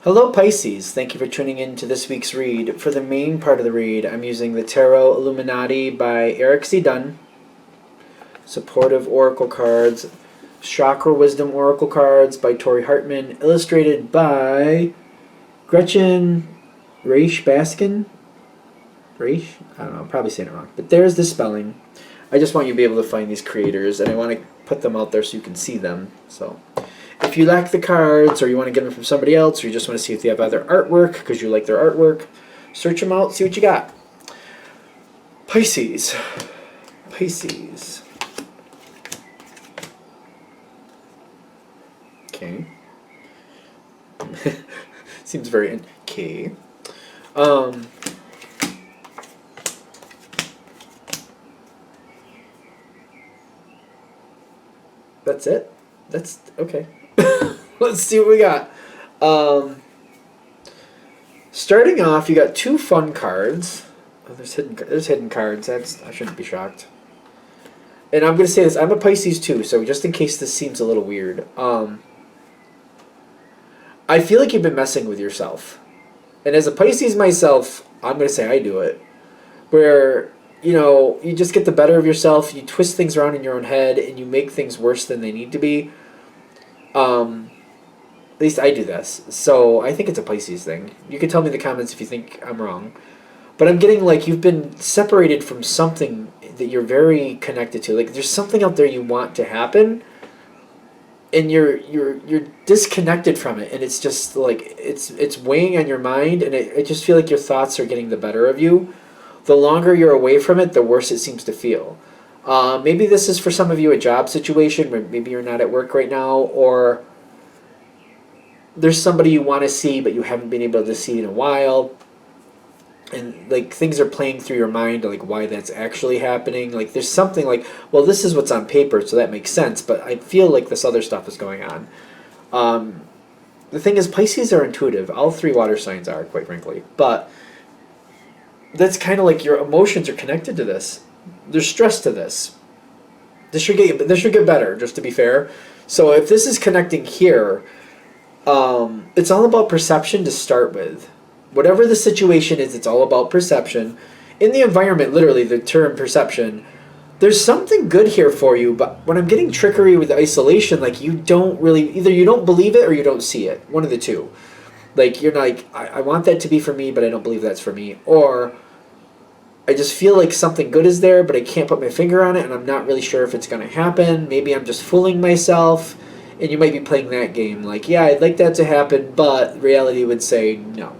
Hello Pisces, thank you for tuning in to this week's read. For the main part of the read, I'm using the Tarot Illuminati by Eric C. Dunn, supportive oracle cards, Chakra Wisdom oracle cards by Tori Hartman, illustrated by Gretchen Raish Baskin? Raish? I don't know, I'm probably saying it wrong. But there's the spelling. I just want you to be able to find these creators, and I want to put them out there so you can see them. So, if you lack the cards, or you want to get them from somebody else, or you just want to see if they have other artwork because you like their artwork, search them out, see what you got. Pisces. Pisces. Okay. Seems very... Okay. That's it? That's... Okay. Let's see what we got. Starting off, you got two fun cards. Oh, there's hidden cards. I shouldn't be shocked. And I'm going to say this. I'm a Pisces too, so just in case this seems a little weird. I feel like you've been messing with yourself. And as a Pisces myself, I'm going to say I do it. Where, you just get the better of yourself, you twist things around in your own head, and you make things worse than they need to be. At least I do this. So I think it's a Pisces thing. You can tell me in the comments if you think I'm wrong. But I'm getting like you've been separated from something that you're very connected to. Like there's something out there you want to happen, and you're disconnected from it, and it's just like it's weighing on your mind, and I just feel like your thoughts are getting the better of you. The longer you're away from it, the worse it seems to feel. Maybe this is for some of you a job situation where maybe you're not at work right now, or there's somebody you want to see but you haven't been able to see in a while, and like things are playing through your mind like why that's actually happening. Like there's something like, well, this is what's on paper, so that makes sense, but I feel like this other stuff is going on. The thing is, Pisces are intuitive. All three water signs are, quite frankly, but that's kind of like your emotions are connected to this. There's stress to this. This should get better, just to be fair. So if this is connecting here, it's all about perception to start with. Whatever the situation is, it's all about perception. In the environment, literally, the term perception, there's something good here for you, but when I'm getting trickery with isolation, like you don't really, either you don't believe it or you don't see it. One of the two. Like you're like, I want that to be for me, but I don't believe that's for me. Or I just feel like something good is there, but I can't put my finger on it, and I'm not really sure if it's going to happen. Maybe I'm just fooling myself, and you might be playing that game. Like, yeah, I'd like that to happen, but reality would say no.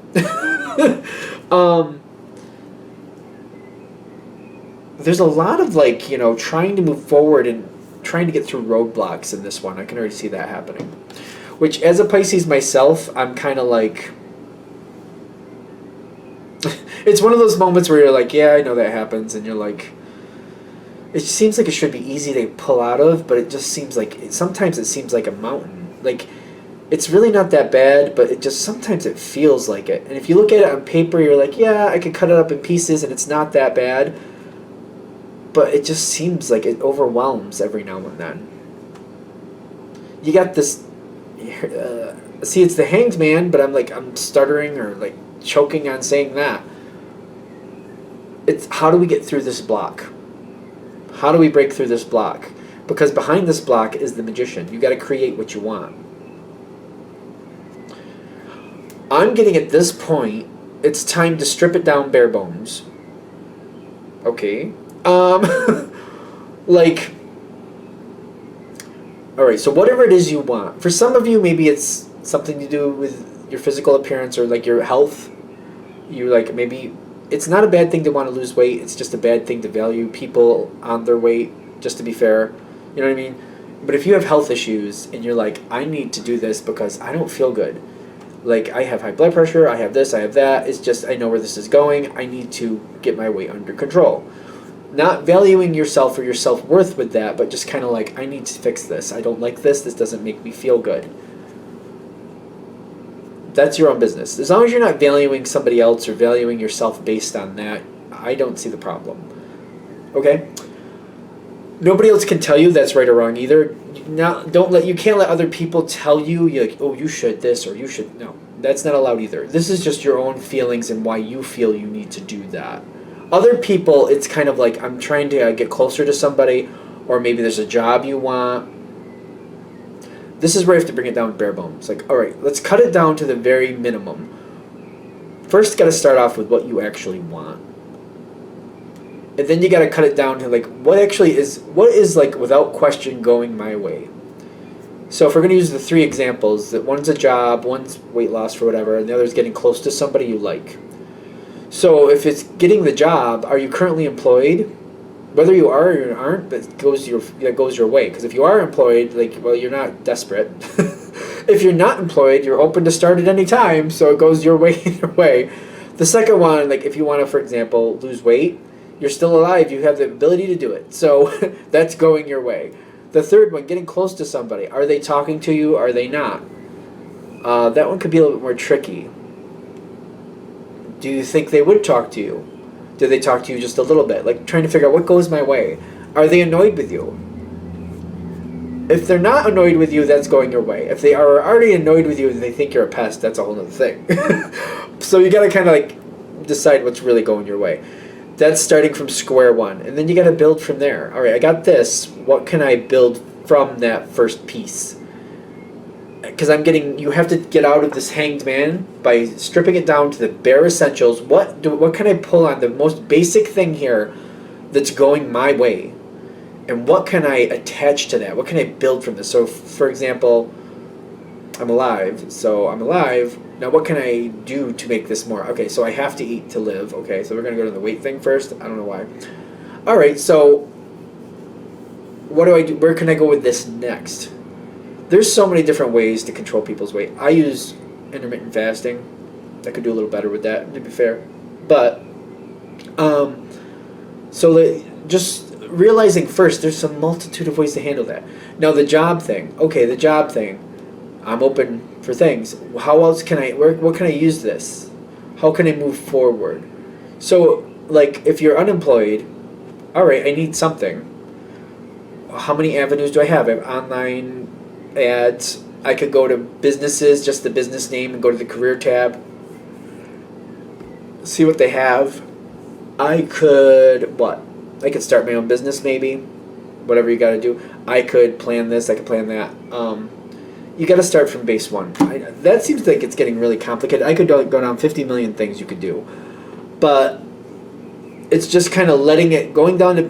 There's a lot of, like, trying to move forward and trying to get through roadblocks in this one. I can already see that happening. Which, as a Pisces myself, I'm kind of like... It's one of those moments where you're like, yeah, I know that happens, and you're like, it seems like it should be easy to pull out of, but it just seems like, sometimes it seems like a mountain. Like, it's really not that bad, but sometimes it feels like it. And if you look at it on paper, you're like, yeah, I could cut it up in pieces, and it's not that bad, but it just seems like it overwhelms every now and then. You got this, see, it's the Hanged Man, but I'm stuttering or like choking on saying that. It's how do we get through this block? How do we break through this block? Because behind this block is the Magician. You got to create what you want. I'm getting at this point, it's time to strip it down bare bones. Okay. Like, all right, so whatever it is you want. For some of you, maybe it's something to do with your physical appearance or like your health. You like maybe it's not a bad thing to want to lose weight. It's just a bad thing to value people on their weight, just to be fair. You know what I mean? But if you have health issues and you're like, I need to do this because I don't feel good. Like, I have high blood pressure, I have this, I have that. It's just, I know where this is going. I need to get my weight under control. Not valuing yourself or your self-worth with that, but just kind of like, I need to fix this. I don't like this. This doesn't make me feel good. That's your own business. As long as you're not valuing somebody else or valuing yourself based on that, I don't see the problem. Okay? Nobody else can tell you that's right or wrong either. You can't let other people tell you, you're like, oh, you should this or you should, no. That's not allowed either. This is just your own feelings and why you feel you need to do that. Other people, it's kind of like, I'm trying to get closer to somebody, or maybe there's a job you want. This is where you have to bring it down bare bones. Like, all right, let's cut it down to the very minimum. First, got to start off with what you actually want. And then you got to cut it down to, like, what is, like, without question, going my way. So if we're going to use the three examples, that one's a job, one's weight loss for whatever, and the other's getting close to somebody you like. So if it's getting the job, are you currently employed? Whether you are or you aren't, that goes your way. Because if you are employed, like, well, you're not desperate. If you're not employed, you're open to start at any time, so it goes your way either way. The second one, like, if you want to, for example, lose weight, you're still alive. You have the ability to do it. So that's going your way. The third one, getting close to somebody. Are they talking to you? Are they not? That one could be a little bit more tricky. Do you think they would talk to you? Do they talk to you just a little bit? Like, trying to figure out what goes my way. Are they annoyed with you? If they're not annoyed with you, that's going your way. If they are already annoyed with you and they think you're a pest, that's a whole other thing. So you got to kind of, like, decide what's really going your way. That's starting from square one. And then you got to build from there. All right, I got this. What can I build from that first piece? Because you have to get out of this hanged man by stripping it down to the bare essentials. What can I pull on the most basic thing here that's going my way? And what can I attach to that? What can I build from this? So, for example, I'm alive. So I'm alive. Now, what can I do to make this more? Okay, so I have to eat to live. Okay, so we're going to go to the weight thing first. I don't know why. All right, so what do I do? Where can I go with this next? There's so many different ways to control people's weight. I use intermittent fasting. I could do a little better with that, to be fair. But, just realizing first, there's a multitude of ways to handle that. Now, the job thing. Okay, the job thing. I'm open for things. How else can what can I use this? How can I move forward? So, like, if you're unemployed, all right, I need something. How many avenues do I have? I have online ads. I could go to businesses, just the business name, and go to the career tab. See what they have. I could start my own business maybe. Whatever you got to do. I could plan this. I could plan that. You got to start from base one. That seems like it's getting really complicated. I could go down 50 million things you could do. But it's just kind of going down to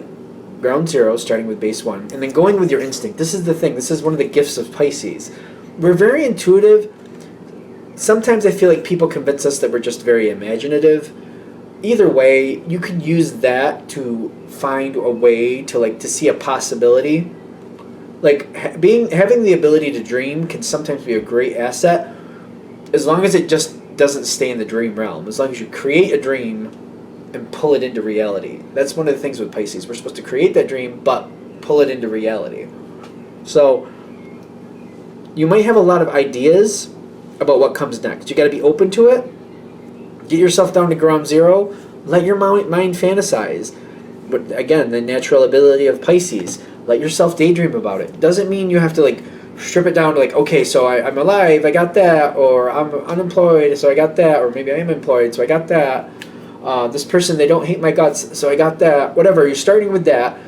ground zero, starting with base one, and then going with your instinct. This is the thing. This is one of the gifts of Pisces. We're very intuitive. Sometimes I feel like people convince us that we're just very imaginative. Either way, you can use that to find a way to see a possibility. Like, having the ability to dream can sometimes be a great asset, as long as it just doesn't stay in the dream realm. As long as you create a dream and pull it into reality. That's one of the things with Pisces. We're supposed to create that dream, but pull it into reality. So, you might have a lot of ideas about what comes next. You got to be open to it. Get yourself down to ground zero. Let your mind fantasize. But again, the natural ability of Pisces. Let yourself daydream about it. Doesn't mean you have to strip it down to okay, so I'm alive, I got that, or I'm unemployed, so I got that, or maybe I am employed, so I got that. This person, they don't hate my guts, so I got that. Whatever, you're starting with that.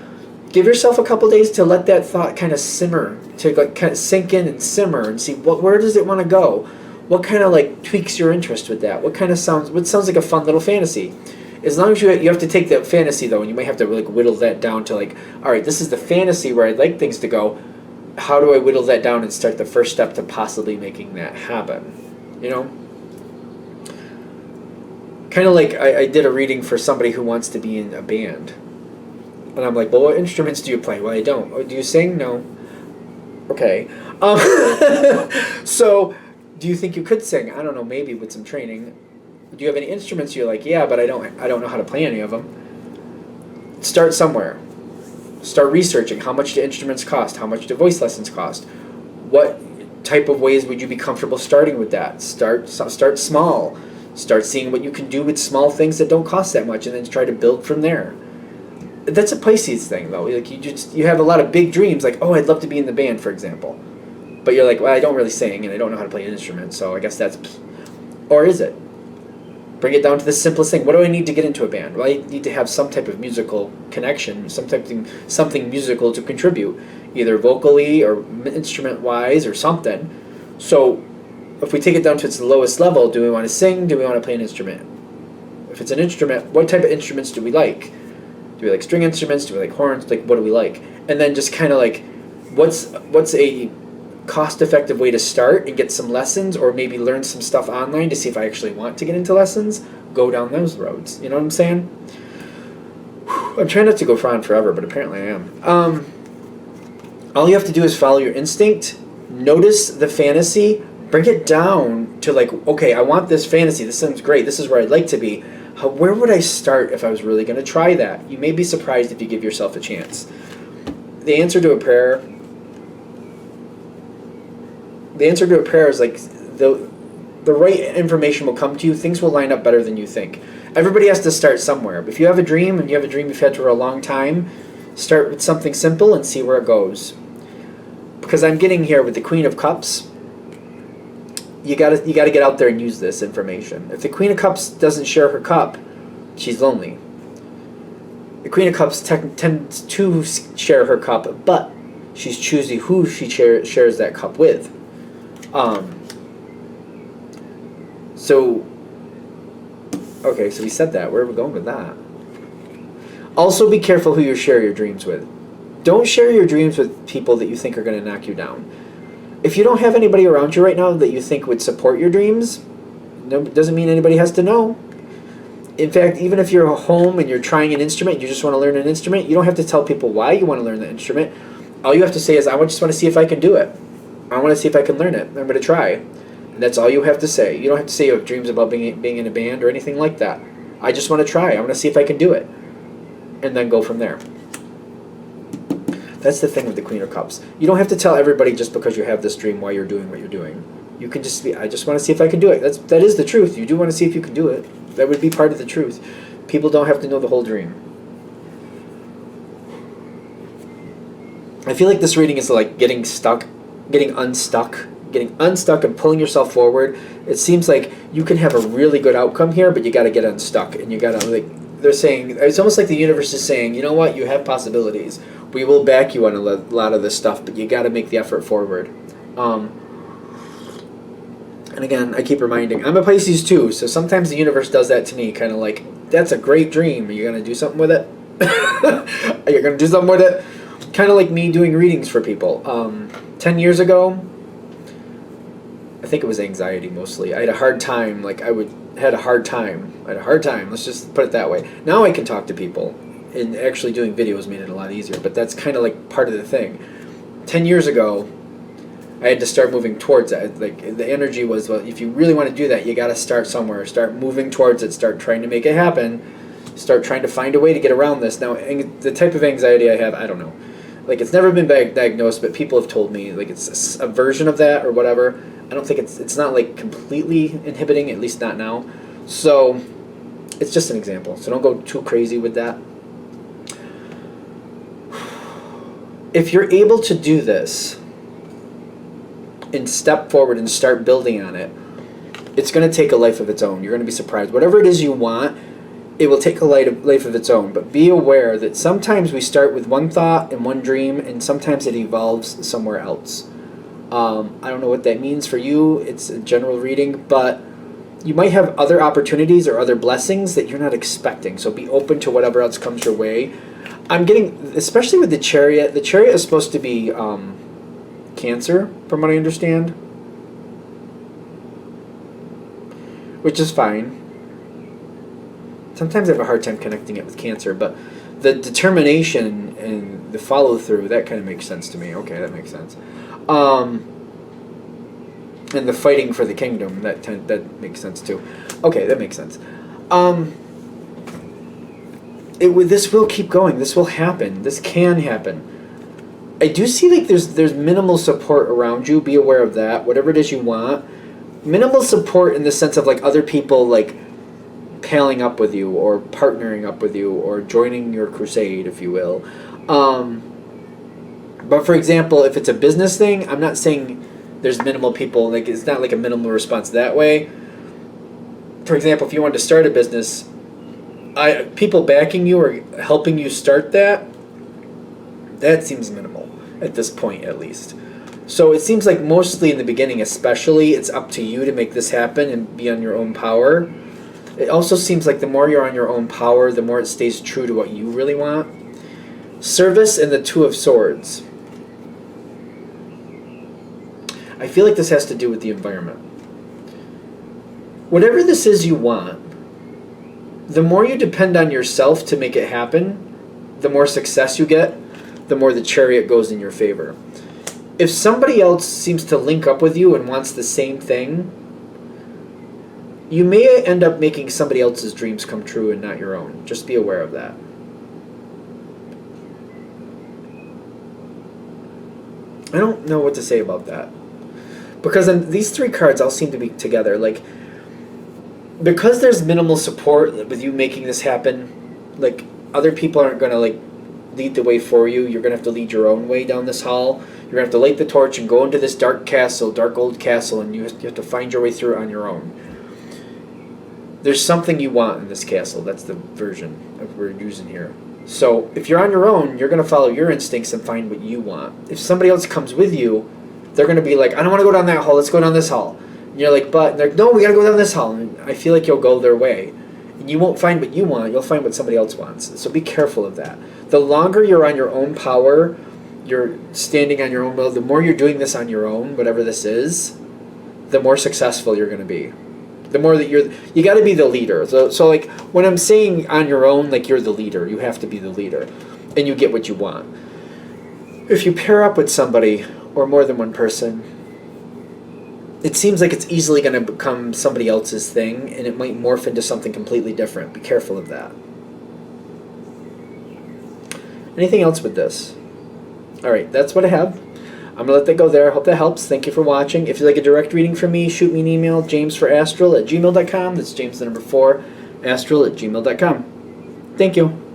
Give yourself a couple days to let that thought kind of simmer, to kind of sink in and simmer and see where does it want to go? What kind of tweaks your interest with that? What sounds like a fun little fantasy? As long as you have to take that fantasy though, and you might have to whittle that down to all right, this is the fantasy where I'd like things to go. How do I whittle that down and start the first step to possibly making that happen? You know? Kind of like I did a reading for somebody who wants to be in a band. And I'm like, well, what instruments do you play? Well, I don't. Oh, do you sing? No. Okay. So, do you think you could sing? I don't know, maybe with some training. Do you have any instruments? You're like, yeah, but I don't know how to play any of them. Start somewhere. Start researching. How much do instruments cost? How much do voice lessons cost? What type of ways would you be comfortable starting with that? Start small. Start seeing what you can do with small things that don't cost that much, and then try to build from there. That's a Pisces thing, though. Like you have a lot of big dreams, like, oh, I'd love to be in the band, for example. But you're like, well, I don't really sing, and I don't know how to play an instrument, so I guess that's... Or is it? Bring it down to the simplest thing. What do I need to get into a band? Well, I need to have some type of musical connection, something musical to contribute, either vocally or instrument-wise or something. So if we take it down to its lowest level, do we want to sing? Do we want to play an instrument? If it's an instrument, what type of instruments do we like? Do we like string instruments? Do we like horns? Like, what do we like? And then just kind of like, what's a cost-effective way to start and get some lessons, or maybe learn some stuff online to see if I actually want to get into lessons? Go down those roads. You know what I'm saying? I'm trying not to go on forever, but apparently I am. All you have to do is follow your instinct, notice the fantasy, bring it down to like, okay, I want this fantasy. This sounds great. This is where I'd like to be. Where would I start if I was really going to try that? You may be surprised if you give yourself a chance. The answer to a prayer is like the right information will come to you. Things will line up better than you think. Everybody has to start somewhere. If you have a dream and you have a dream you've had for a long time, start with something simple and see where it goes. Because I'm getting here with the Queen of Cups. You gotta get out there and use this information. If the Queen of Cups doesn't share her cup, she's lonely. The Queen of Cups tends to share her cup, but she's choosy who she shares that cup with. So we said that. Where are we going with that? Also, be careful who you share your dreams with. Don't share your dreams with people that you think are going to knock you down. If you don't have anybody around you right now that you think would support your dreams, doesn't mean anybody has to know. In fact, even if you're home and you're trying an instrument, you just want to learn an instrument, you don't have to tell people why you want to learn the instrument. All you have to say is, I just want to see if I can do it. I want to see if I can learn it. I'm going to try. And that's all you have to say. You don't have to say you have dreams about being in a band or anything like that. I just want to try. I want to see if I can do it. And then go from there. That's the thing with the Queen of Cups. You don't have to tell everybody just because you have this dream why you're doing what you're doing. You can just be, I just want to see if I can do it. That is the truth. You do want to see if you can do it. That would be part of the truth. People don't have to know the whole dream. I feel like this reading is like getting unstuck and pulling yourself forward. It seems like you can have a really good outcome here, but you got to get unstuck, and you got to they're saying, it's almost like the universe is saying, you know what, you have possibilities. We will back you on a lot of this stuff, but you got to make the effort forward. And again, I keep reminding, I'm a Pisces too, so sometimes the universe does that to me, kind of like, that's a great dream. Are you going to do something with it? Are you going to do something with it? Kind of like me doing readings for people. 10 years ago, I think it was anxiety mostly. I had a hard time, had a hard time. Let's just put it that way. Now I can talk to people, and actually doing videos made it a lot easier, but that's kind of like part of the thing. 10 years ago, I had to start moving towards that. Like, the energy was, well, if you really want to do that, you got to start somewhere. Start moving towards it. Start trying to make it happen. Start trying to find a way to get around this. Now, the type of anxiety I have, I don't know. Like, it's never been diagnosed, but people have told me, like, it's a version of that or whatever. I don't think it's not, like, completely inhibiting, at least not now. So, it's just an example. So don't go too crazy with that. If you're able to do this and step forward and start building on it, it's going to take a life of its own. You're going to be surprised. Whatever it is you want, it will take a life of its own. But be aware that sometimes we start with one thought and one dream, and sometimes it evolves somewhere else. I don't know what that means for you. It's a general reading, but you might have other opportunities or other blessings that you're not expecting. So be open to whatever else comes your way. I'm getting, especially with the Chariot is supposed to be Cancer, from what I understand, which is fine. Sometimes I have a hard time connecting it with Cancer, but the determination and the follow-through, that kind of makes sense to me. Okay, that makes sense. And the fighting for the kingdom, that makes sense too. Okay, that makes sense. This will keep going. This will happen. This can happen. I do see like there's minimal support around you. Be aware of that. Whatever it is you want, minimal support in the sense of like other people like palling up with you or partnering up with you or joining your crusade, if you will. But for example, if it's a business thing, I'm not saying there's minimal people, like it's not like a minimal response that way. For example, if you wanted to start a business, people backing you or helping you start that seems minimal at this point, at least. So it seems like mostly in the beginning, especially, it's up to you to make this happen and be on your own power. It also seems like the more you're on your own power, the more it stays true to what you really want. Service and the Two of Swords. I feel like this has to do with the environment. Whatever this is you want, the more you depend on yourself to make it happen, the more success you get, the more the chariot goes in your favor. If somebody else seems to link up with you and wants the same thing, you may end up making somebody else's dreams come true and not your own. Just be aware of that. I don't know what to say about that. Because these three cards all seem to be together. Like, because there's minimal support with you making this happen, like, other people aren't going to, like, lead the way for you. You're going to have to lead your own way down this hall. You're going to have to light the torch and go into this dark castle, dark old castle, and you have to find your way through it on your own. There's something you want in this castle. That's the version of we're using here. So if you're on your own, you're going to follow your instincts and find what you want. If somebody else comes with you, they're going to be like, I don't want to go down that hall. Let's go down this hall. And you're like, but they're like, no, we got to go down this hall. And I feel like you'll go their way. And you won't find what you want. You'll find what somebody else wants. So be careful of that. The longer you're on your own power, you're standing on your own will, the more you're doing this on your own, whatever this is, the more successful you're going to be. The more that you got to be the leader. So like when I'm saying on your own, like you're the leader, you have to be the leader, and you get what you want. If you pair up with somebody or more than one person, it seems like it's easily going to become somebody else's thing, and it might morph into something completely different. Be careful of that. Anything else with this? All right, that's what I have. I'm going to let that go there. I hope that helps. Thank you for watching. If you'd like a direct reading from me, shoot me an email, jamesforastral@gmail.com. That's James the number 4, astral@gmail.com. Thank you.